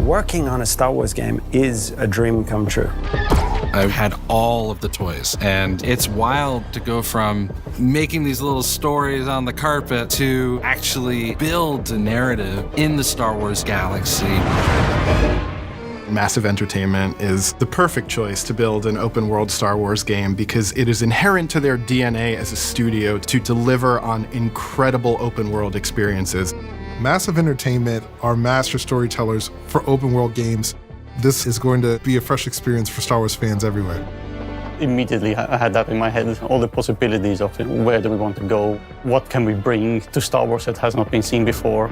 working on a Star Wars game is a dream come true. I've had all of the toys, and it's wild to go from making these little stories on the carpet to actually build a narrative in the Star Wars galaxy. Massive Entertainment is the perfect choice to build an open-world Star Wars game because it is inherent to their DNA as a studio to deliver on incredible open-world experiences. Massive Entertainment are master storytellers for open-world games. This is going to be a fresh experience for Star Wars fans everywhere. Immediately, I had that in my head, all the possibilities of where do we want to go, what can we bring to Star Wars that has not been seen before.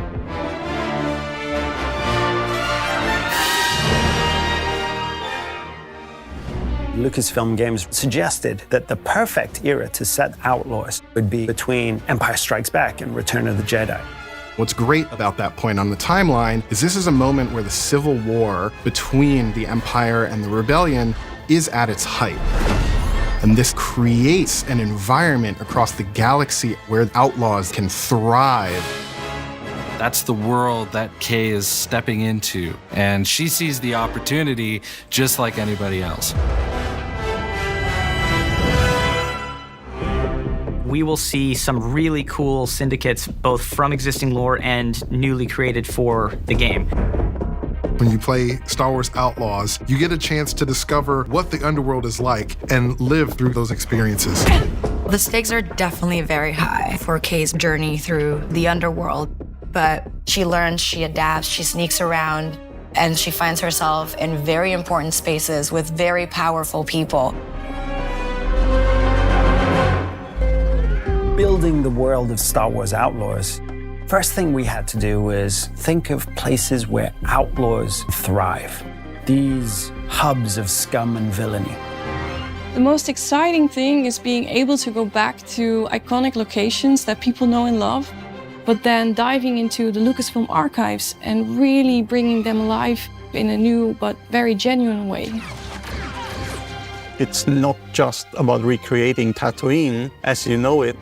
Lucasfilm Games suggested that the perfect era to set Outlaws would be between Empire Strikes Back and Return of the Jedi. What's great about that point on the timeline is this is a moment where the civil war between the Empire and the Rebellion is at its height. And this creates an environment across the galaxy where Outlaws can thrive. That's the world that Kay is stepping into, and she sees the opportunity just like anybody else. We will see some really cool syndicates, both from existing lore and newly created for the game. When you play Star Wars Outlaws, you get a chance to discover what the underworld is like and live through those experiences. The stakes are definitely very high for Kay's journey through the underworld, but she learns, she adapts, she sneaks around, and she finds herself in very important spaces with very powerful people. Building the world of Star Wars Outlaws, first thing we had to do was think of places where outlaws thrive. These hubs of scum and villainy. The most exciting thing is being able to go back to iconic locations that people know and love, but then diving into the Lucasfilm archives and really bringing them alive in a new but very genuine way. It's not just about recreating Tatooine as you know it.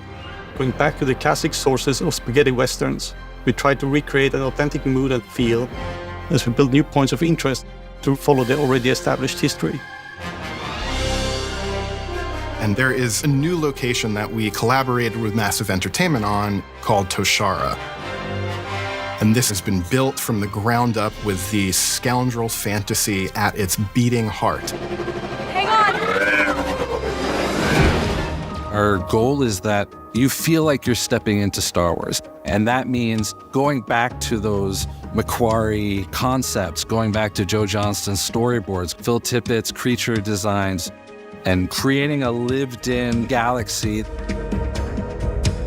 Going back to the classic sources of spaghetti westerns, we try to recreate an authentic mood and feel as we build new points of interest to follow the already established history. And there is a new location that we collaborated with Massive Entertainment on called Toshara. And this has been built from the ground up with the scoundrel fantasy at its beating heart. Hang on! Our goal is that you feel like you're stepping into Star Wars. And that means going back to those Macquarie concepts, going back to Joe Johnston's storyboards, Phil Tippett's creature designs, and creating a lived-in galaxy.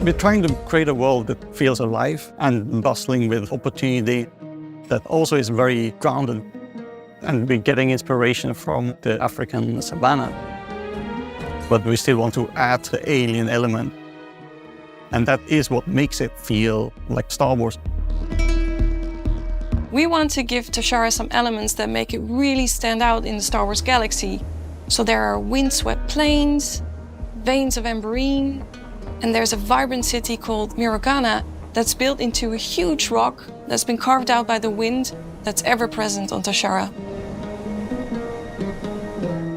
We're trying to create a world that feels alive and bustling with opportunity, that also is very grounded. And we're getting inspiration from the African savannah. But we still want to add the alien element. And that is what makes it feel like Star Wars. We want to give Toshara some elements that make it really stand out in the Star Wars galaxy. So there are windswept plains, veins of amberine, and there's a vibrant city called Mirogana that's built into a huge rock that's been carved out by the wind that's ever present on Toshara.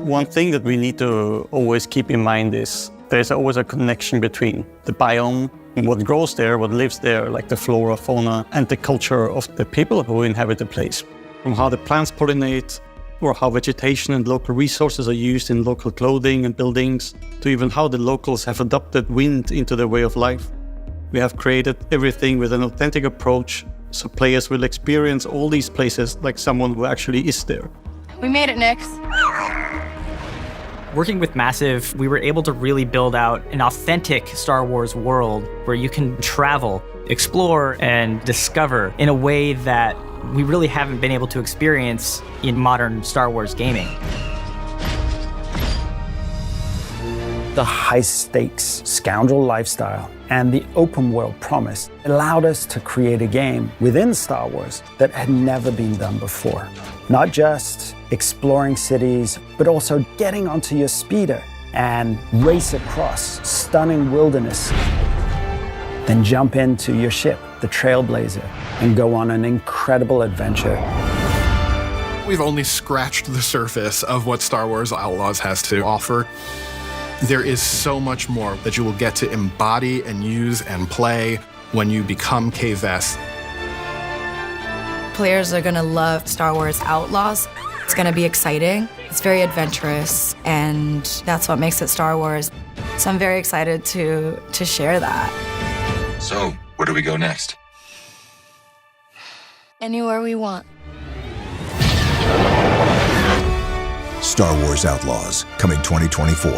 One thing that we need to always keep in mind is there's always a connection between the biome and what grows there, what lives there, like the flora, fauna, and the culture of the people who inhabit the place. From how the plants pollinate, or how vegetation and local resources are used in local clothing and buildings, to even how the locals have adopted wind into their way of life. We have created everything with an authentic approach, so players will experience all these places like someone who actually is there. We made it, Nix. Working with Massive, we were able to really build out an authentic Star Wars world where you can travel, explore, and discover in a way that we really haven't been able to experience in modern Star Wars gaming. The high-stakes scoundrel lifestyle and the open-world promise allowed us to create a game within Star Wars that had never been done before. Not just exploring cities, but also getting onto your speeder and race across stunning wilderness. Then jump into your ship, the Trailblazer, and go on an incredible adventure. We've only scratched the surface of what Star Wars Outlaws has to offer. There is so much more that you will get to embody and use and play when you become K-Vest. Players are gonna love Star Wars Outlaws. It's gonna be exciting. It's very adventurous, and that's what makes it Star Wars. So I'm very excited to share that. So, where do we go next? Anywhere we want. Star Wars Outlaws, coming 2024.